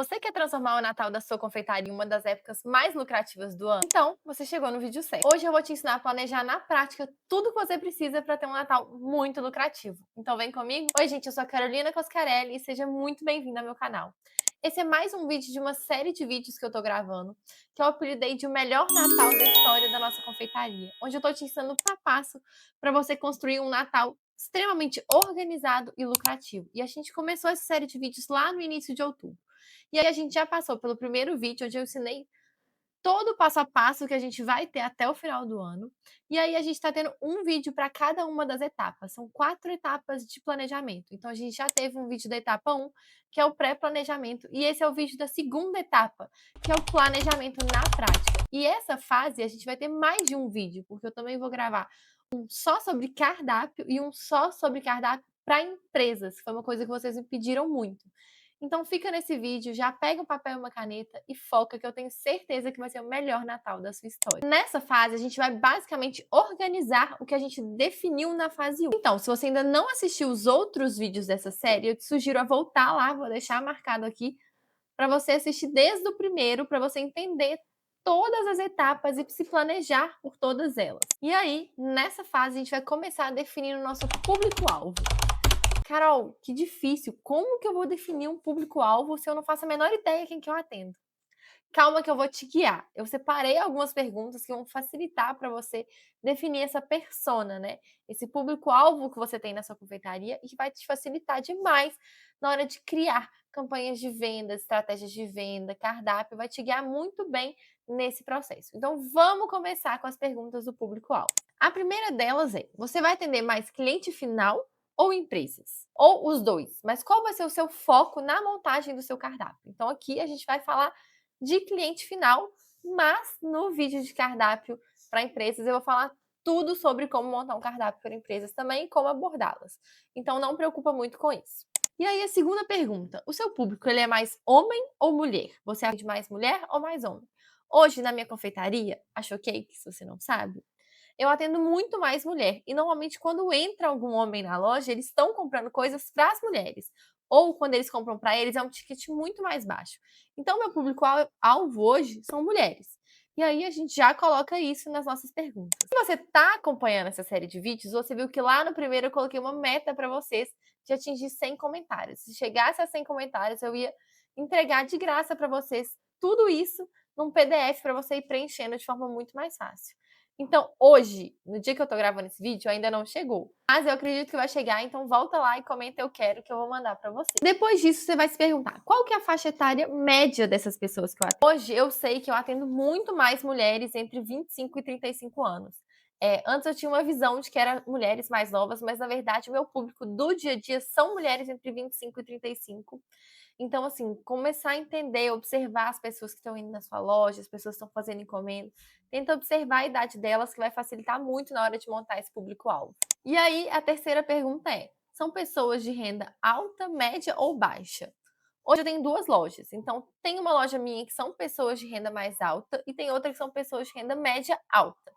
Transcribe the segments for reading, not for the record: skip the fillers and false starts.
Você quer transformar o Natal da sua confeitaria em uma das épocas mais lucrativas do ano? Então, você chegou no vídeo certo. Hoje eu vou te ensinar a planejar na prática tudo que você precisa para ter um Natal muito lucrativo. Então vem comigo? Oi, gente, eu sou a Carolina Coscarelli e seja muito bem-vinda ao meu canal. Esse é mais um vídeo de uma série de vídeos que eu tô gravando, que eu apelidei de o melhor Natal da história da nossa confeitaria, onde eu tô te ensinando passo a passo para você construir um Natal extremamente organizado e lucrativo. E a gente começou essa série de vídeos lá no início de outubro. E aí a gente já passou pelo primeiro vídeo, onde eu ensinei todo o passo a passo que a gente vai ter até o final do ano. E aí a gente está tendo um vídeo para cada uma das etapas. São 4 etapas de planejamento. Então a gente já teve um vídeo da etapa 1, que é o pré-planejamento, e esse é o vídeo da segunda etapa, que é o planejamento na prática. E essa fase a gente vai ter mais de um vídeo, porque eu também vou gravar um só sobre cardápio e um só sobre cardápio para empresas, que foi uma coisa que vocês me pediram muito. Então fica nesse vídeo, já pega um papel e uma caneta e foca, que eu tenho certeza que vai ser o melhor Natal da sua história. Nessa fase, a gente vai basicamente organizar o que a gente definiu na fase 1. Então, se você ainda não assistiu os outros vídeos dessa série, eu te sugiro a voltar lá, vou deixar marcado aqui, para você assistir desde o primeiro, para você entender todas as etapas e se planejar por todas elas. E aí, nessa fase, a gente vai começar a definir o nosso público-alvo. Carol, que difícil. Como que eu vou definir um público-alvo se eu não faço a menor ideia quem que eu atendo? Calma que eu vou te guiar. Eu separei algumas perguntas que vão facilitar para você definir essa persona, né? Esse público-alvo que você tem na sua confeitaria e que vai te facilitar demais na hora de criar campanhas de venda, estratégias de venda, cardápio, vai te guiar muito bem nesse processo. Então, vamos começar com as perguntas do público-alvo. A primeira delas é: você vai atender mais cliente final ou empresas? Ou os dois? Mas qual vai ser o seu foco na montagem do seu cardápio? Então, aqui a gente vai falar de cliente final, mas no vídeo de cardápio para empresas eu vou falar tudo sobre como montar um cardápio para empresas também e como abordá-las. Então não preocupa muito com isso. E aí a segunda pergunta, o seu público ele é mais homem ou mulher? Você atende mais mulher ou mais homem? Hoje na minha confeitaria, a Showcake, se você não sabe, eu atendo muito mais mulher. E normalmente quando entra algum homem na loja, eles estão comprando coisas para as mulheres. Ou quando eles compram para eles, é um ticket muito mais baixo. Então, meu público-alvo hoje são mulheres. E aí a gente já coloca isso nas nossas perguntas. Se você está acompanhando essa série de vídeos, você viu que lá no primeiro eu coloquei uma meta para vocês de atingir 100 comentários. Se chegasse a 100 comentários, eu ia entregar de graça para vocês tudo isso num PDF para você ir preenchendo de forma muito mais fácil. Então, hoje, no dia que eu tô gravando esse vídeo, ainda não chegou. Mas eu acredito que vai chegar, então volta lá e comenta "eu quero", que eu vou mandar pra você. Depois disso, você vai se perguntar, qual que é a faixa etária média dessas pessoas que eu atendo? Hoje, eu sei que eu atendo muito mais mulheres entre 25 e 35 anos. Antes eu tinha uma visão de que eram mulheres mais novas, mas na verdade o meu público do dia a dia são mulheres entre 25 e 35. Então, assim, começar a entender, observar as pessoas que estão indo na sua loja, as pessoas que estão fazendo encomenda. Tenta observar a idade delas, que vai facilitar muito na hora de montar esse público-alvo. E aí, a terceira pergunta é: são pessoas de renda alta, média ou baixa? Hoje eu tenho 2 lojas, então tem uma loja minha que são pessoas de renda mais alta e tem outra que são pessoas de renda média alta.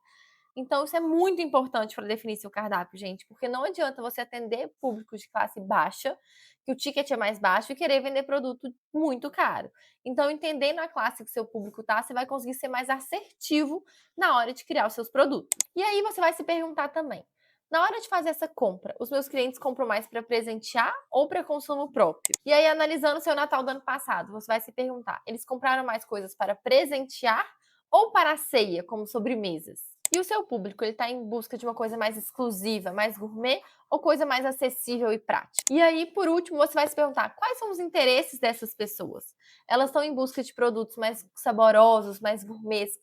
Então isso é muito importante para definir seu cardápio, gente, porque não adianta você atender público de classe baixa, que o ticket é mais baixo, e querer vender produto muito caro. Então, entendendo a classe que seu público tá, você vai conseguir ser mais assertivo na hora de criar os seus produtos. E aí você vai se perguntar também: na hora de fazer essa compra, os meus clientes compram mais para presentear ou para consumo próprio? E aí, analisando o seu Natal do ano passado, você vai se perguntar: eles compraram mais coisas para presentear ou para a ceia, como sobremesas? E o seu público, ele está em busca de uma coisa mais exclusiva, mais gourmet ou coisa mais acessível e prática? E aí, por último, você vai se perguntar: quais são os interesses dessas pessoas? Elas estão em busca de produtos mais saborosos, mais gourmets,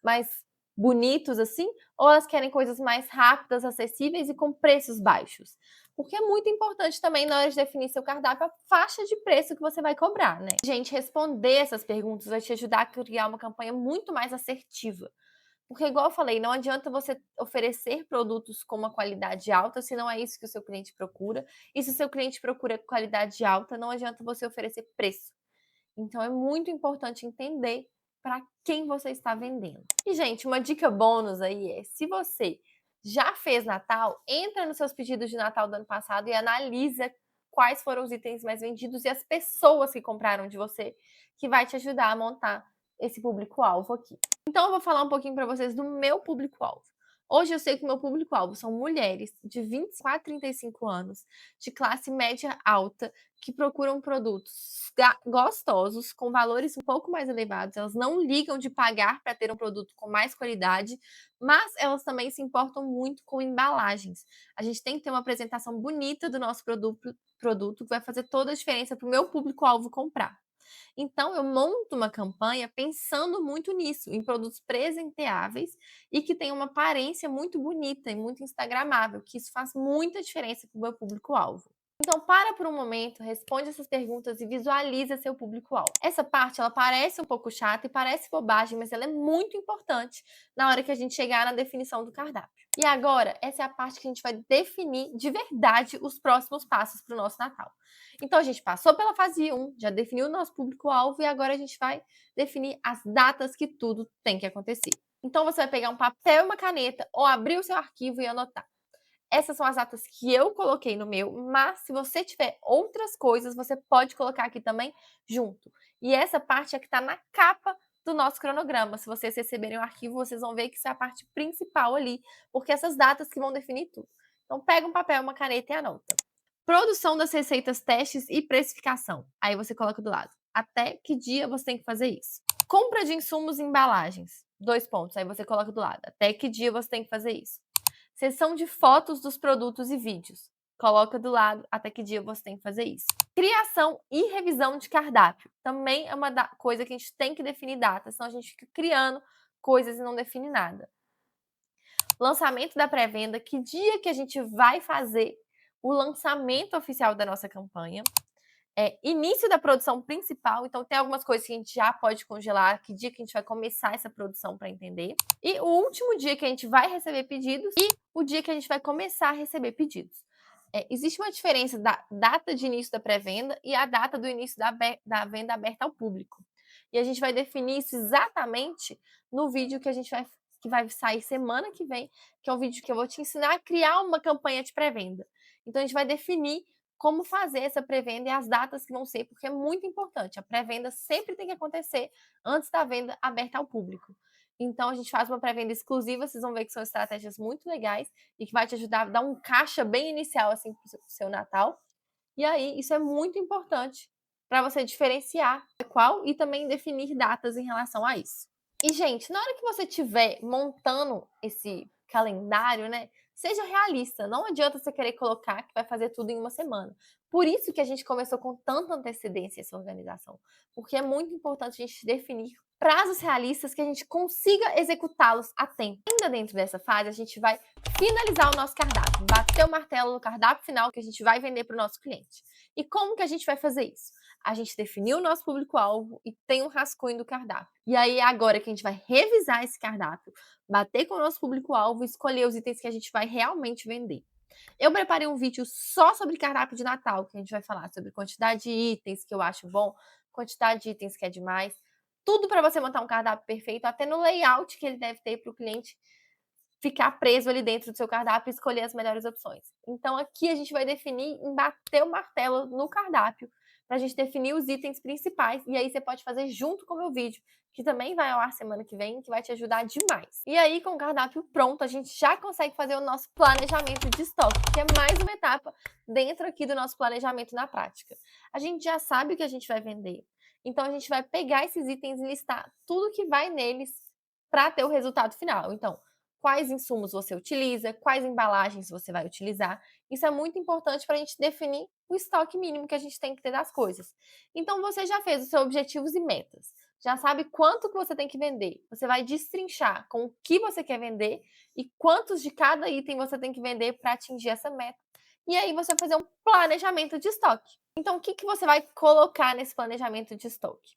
mais bonitos assim? Ou elas querem coisas mais rápidas, acessíveis e com preços baixos? Porque é muito importante também na hora de definir seu cardápio a faixa de preço que você vai cobrar, né? Gente, responder essas perguntas vai te ajudar a criar uma campanha muito mais assertiva. Porque, igual eu falei, não adianta você oferecer produtos com uma qualidade alta se não é isso que o seu cliente procura. E se o seu cliente procura qualidade alta, não adianta você oferecer preço. Então, é muito importante entender para quem você está vendendo. E, gente, uma dica bônus aí é: se você já fez Natal, entra nos seus pedidos de Natal do ano passado e analisa quais foram os itens mais vendidos e as pessoas que compraram de você, que vai te ajudar a montar esse público-alvo aqui. Então eu vou falar um pouquinho para vocês do meu público-alvo. Hoje eu sei que o meu público-alvo são mulheres de 24 a 35 anos, de classe média alta, que procuram produtos gostosos, com valores um pouco mais elevados. Elas não ligam de pagar para ter um produto com mais qualidade, mas elas também se importam muito com embalagens. A gente tem que ter uma apresentação bonita do nosso produto que vai fazer toda a diferença para o meu público-alvo comprar. Então, eu monto uma campanha pensando muito nisso, em produtos presenteáveis e que tenham uma aparência muito bonita e muito instagramável, que isso faz muita diferença para o meu público-alvo. Então, para por um momento, responde essas perguntas e visualiza seu público-alvo. Essa parte, ela parece um pouco chata e parece bobagem, mas ela é muito importante na hora que a gente chegar na definição do cardápio. E agora, essa é a parte que a gente vai definir de verdade os próximos passos para o nosso Natal. Então, a gente passou pela fase 1, já definiu o nosso público-alvo e agora a gente vai definir as datas que tudo tem que acontecer. Então, você vai pegar um papel e uma caneta ou abrir o seu arquivo e anotar. Essas são as datas que eu coloquei no meu, mas se você tiver outras coisas, você pode colocar aqui também junto. E essa parte é que está na capa do nosso cronograma. Se vocês receberem o arquivo, vocês vão ver que isso é a parte principal ali, porque essas datas que vão definir tudo. Então, pega um papel, uma caneta e anota. Produção das receitas, testes e precificação. Aí você coloca do lado. Até que dia você tem que fazer isso? Compra de insumos e embalagens. 2 pontos. Aí você coloca do lado. Até que dia você tem que fazer isso? Sessão de fotos dos produtos e vídeos. Coloca do lado até que dia você tem que fazer isso. Criação e revisão de cardápio. Também é uma coisa que a gente tem que definir data, senão a gente fica criando coisas e não define nada. Lançamento da pré-venda, que dia que a gente vai fazer o lançamento oficial da nossa campanha. Início da produção principal, então tem algumas coisas que a gente já pode congelar, que dia que a gente vai começar essa produção para entender. E o último dia que a gente vai receber pedidos e o dia que a gente vai começar a receber pedidos. Existe uma diferença da data de início da pré-venda e a data do início da venda aberta ao público. E a gente vai definir isso exatamente no vídeo que vai sair semana que vem, que é um vídeo que eu vou te ensinar a criar uma campanha de pré-venda. Então a gente vai definir como fazer essa pré-venda e as datas que vão ser, porque é muito importante. A pré-venda sempre tem que acontecer antes da venda aberta ao público. Então, a gente faz uma pré-venda exclusiva, vocês vão ver que são estratégias muito legais e que vai te ajudar a dar um caixa bem inicial assim, para o seu Natal. E aí, isso é muito importante para você diferenciar qual e também definir datas em relação a isso. E, gente, na hora que você estiver montando esse calendário, né? Seja realista, não adianta você querer colocar que vai fazer tudo em uma semana. Por isso que a gente começou com tanta antecedência essa organização, porque é muito importante a gente definir prazos realistas que a gente consiga executá-los a tempo. Ainda dentro dessa fase, a gente vai finalizar o nosso cardápio, bater o martelo no cardápio final que a gente vai vender para o nosso cliente. E como que a gente vai fazer isso? A gente definiu o nosso público-alvo e tem um rascunho do cardápio. E aí, agora que a gente vai revisar esse cardápio, bater com o nosso público-alvo e escolher os itens que a gente vai realmente vender. Eu preparei um vídeo só sobre cardápio de Natal, que a gente vai falar sobre quantidade de itens que eu acho bom, quantidade de itens que é demais, tudo para você montar um cardápio perfeito, até no layout que ele deve ter para o cliente ficar preso ali dentro do seu cardápio e escolher as melhores opções. Então aqui a gente vai definir em bater o martelo no cardápio, para a gente definir os itens principais, e aí você pode fazer junto com o meu vídeo, que também vai ao ar semana que vem, que vai te ajudar demais. E aí, com o cardápio pronto, a gente já consegue fazer o nosso planejamento de estoque, que é mais uma etapa dentro aqui do nosso planejamento na prática. A gente já sabe o que a gente vai vender, então a gente vai pegar esses itens e listar tudo que vai neles para ter o resultado final. Então, quais insumos você utiliza, quais embalagens você vai utilizar. Isso é muito importante para a gente definir o estoque mínimo que a gente tem que ter das coisas. Então, você já fez os seus objetivos e metas, já sabe quanto que você tem que vender. Você vai destrinchar com o que você quer vender e quantos de cada item você tem que vender para atingir essa meta. E aí você vai fazer um planejamento de estoque. Então, o que, que você vai colocar nesse planejamento de estoque?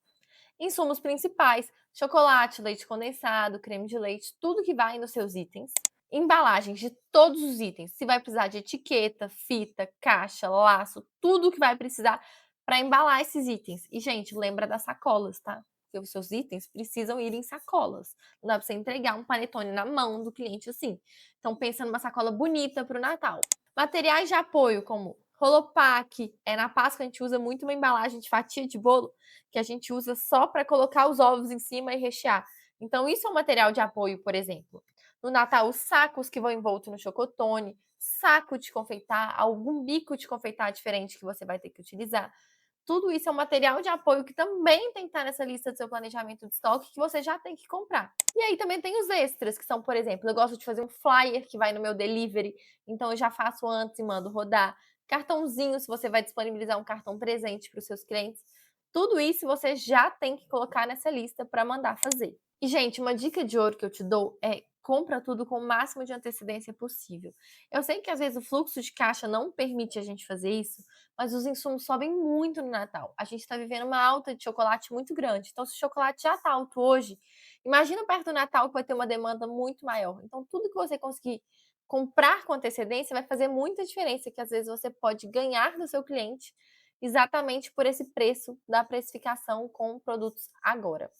Insumos principais: chocolate, leite condensado, creme de leite, tudo que vai nos seus itens. Embalagens de todos os itens. Se vai precisar de etiqueta, fita, caixa, laço, tudo que vai precisar para embalar esses itens. E, gente, lembra das sacolas, tá? Porque os seus itens precisam ir em sacolas. Não dá para você entregar um panetone na mão do cliente assim. Então, pensa numa sacola bonita para o Natal. Materiais de apoio, como Rolopac, na Páscoa a gente usa muito uma embalagem de fatia de bolo, que a gente usa só para colocar os ovos em cima e rechear. Então isso é um material de apoio, por exemplo. No Natal, os sacos que vão envolto no chocotone, saco de confeitar, algum bico de confeitar diferente que você vai ter que utilizar. Tudo isso é um material de apoio que também tem que estar nessa lista do seu planejamento de estoque que você já tem que comprar. E aí também tem os extras, que são, por exemplo, eu gosto de fazer um flyer que vai no meu delivery, então eu já faço antes e mando rodar. Cartãozinho, se você vai disponibilizar um cartão presente para os seus clientes. Tudo isso você já tem que colocar nessa lista para mandar fazer. E, gente, uma dica de ouro que eu te dou é compra tudo com o máximo de antecedência possível. Eu sei que às vezes o fluxo de caixa não permite a gente fazer isso, mas os insumos sobem muito no Natal. A gente está vivendo uma alta de chocolate muito grande. Então, se o chocolate já está alto hoje, imagina perto do Natal que vai ter uma demanda muito maior. Então, tudo que você conseguir comprar com antecedência vai fazer muita diferença, que às vezes você pode ganhar do seu cliente exatamente por esse preço da precificação com produtos agora.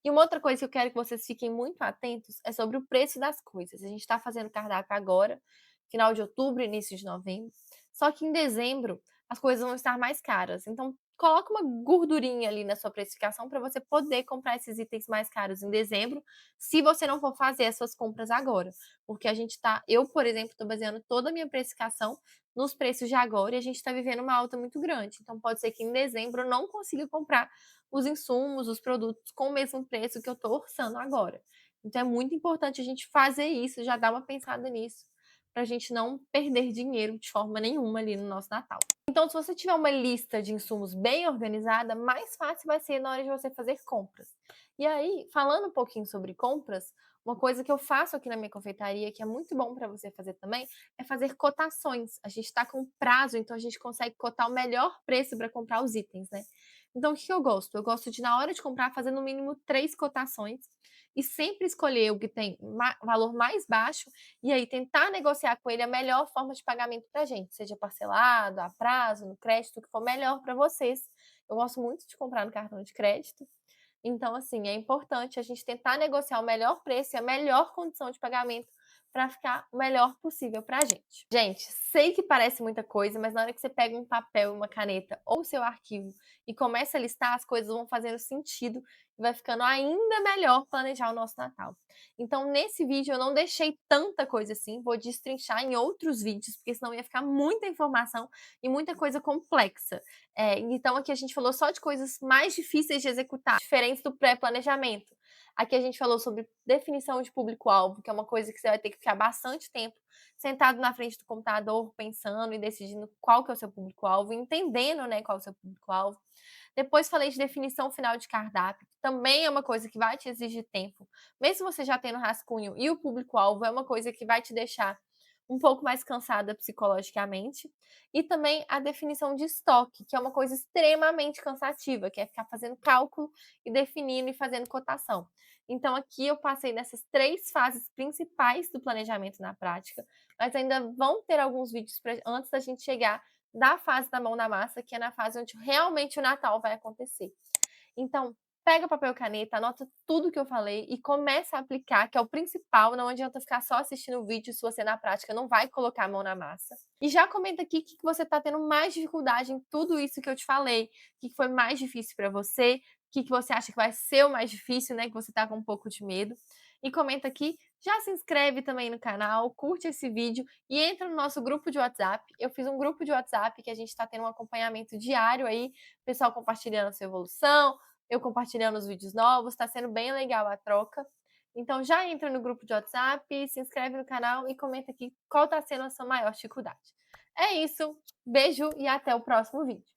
E uma outra coisa que eu quero que vocês fiquem muito atentos é sobre o preço das coisas. A gente está fazendo cardápio agora, final de outubro, início de novembro. Só que em dezembro as coisas vão estar mais caras. Então, coloca uma gordurinha ali na sua precificação para você poder comprar esses itens mais caros em dezembro, se você não for fazer as suas compras agora. Porque a gente tá, eu, por exemplo, estou baseando toda a minha precificação nos preços de agora e a gente está vivendo uma alta muito grande. Então, pode ser que em dezembro eu não consiga comprar os insumos, os produtos com o mesmo preço que eu estou orçando agora. Então é muito importante a gente fazer isso, já dar uma pensada nisso, para a gente não perder dinheiro de forma nenhuma ali no nosso Natal. Então, se você tiver uma lista de insumos bem organizada, mais fácil vai ser na hora de você fazer compras. E aí, falando um pouquinho sobre compras, uma coisa que eu faço aqui na minha confeitaria, que é muito bom para você fazer também, é fazer cotações. A gente está com prazo, então a gente consegue cotar o melhor preço para comprar os itens, né? Então, o que eu gosto? Eu gosto de, na hora de comprar, fazer no mínimo 3 cotações e sempre escolher o que tem valor mais baixo e aí tentar negociar com ele a melhor forma de pagamento para a gente, seja parcelado, a prazo, no crédito, o que for melhor para vocês. Eu gosto muito de comprar no cartão de crédito. Então, assim, é importante a gente tentar negociar o melhor preço e a melhor condição de pagamento para ficar o melhor possível para a gente. Gente, sei que parece muita coisa, mas na hora que você pega um papel e uma caneta ou o seu arquivo e começa a listar, as coisas vão fazendo sentido e vai ficando ainda melhor planejar o nosso Natal. Então, nesse vídeo eu não deixei tanta coisa assim, vou destrinchar em outros vídeos, porque senão ia ficar muita informação e muita coisa complexa. Então, aqui a gente falou só de coisas mais difíceis de executar, diferentes do pré-planejamento. Aqui a gente falou sobre definição de público-alvo, que é uma coisa que você vai ter que ficar bastante tempo sentado na frente do computador, pensando e decidindo qual que é o seu público-alvo, entendendo, né, qual é o seu público-alvo. Depois falei de definição final de cardápio, que também é uma coisa que vai te exigir tempo. Mesmo você já tendo rascunho e o público-alvo, é uma coisa que vai te deixar um pouco mais cansada psicologicamente. E também a definição de estoque, que é uma coisa extremamente cansativa, que é ficar fazendo cálculo e definindo e fazendo cotação. Então, aqui eu passei nessas 3 fases principais do planejamento na prática, mas ainda vão ter alguns vídeos antes da gente chegar da fase da mão na massa, que é na fase onde realmente o Natal vai acontecer. Então, pega papel e caneta, anota tudo que eu falei e começa a aplicar, que é o principal. Não adianta ficar só assistindo o vídeo se você na prática não vai colocar a mão na massa. E já comenta aqui o que você está tendo mais dificuldade em tudo isso que eu te falei. O que foi mais difícil para você, o que você acha que vai ser o mais difícil, né? Que você está com um pouco de medo. E comenta aqui, já se inscreve também no canal, curte esse vídeo e entra no nosso grupo de WhatsApp. Eu fiz um grupo de WhatsApp que a gente está tendo um acompanhamento diário aí, pessoal compartilhando a sua evolução, eu compartilhando os vídeos novos, está sendo bem legal a troca. Então já entra no grupo de WhatsApp, se inscreve no canal e comenta aqui qual está sendo a sua maior dificuldade. É isso, beijo e até o próximo vídeo.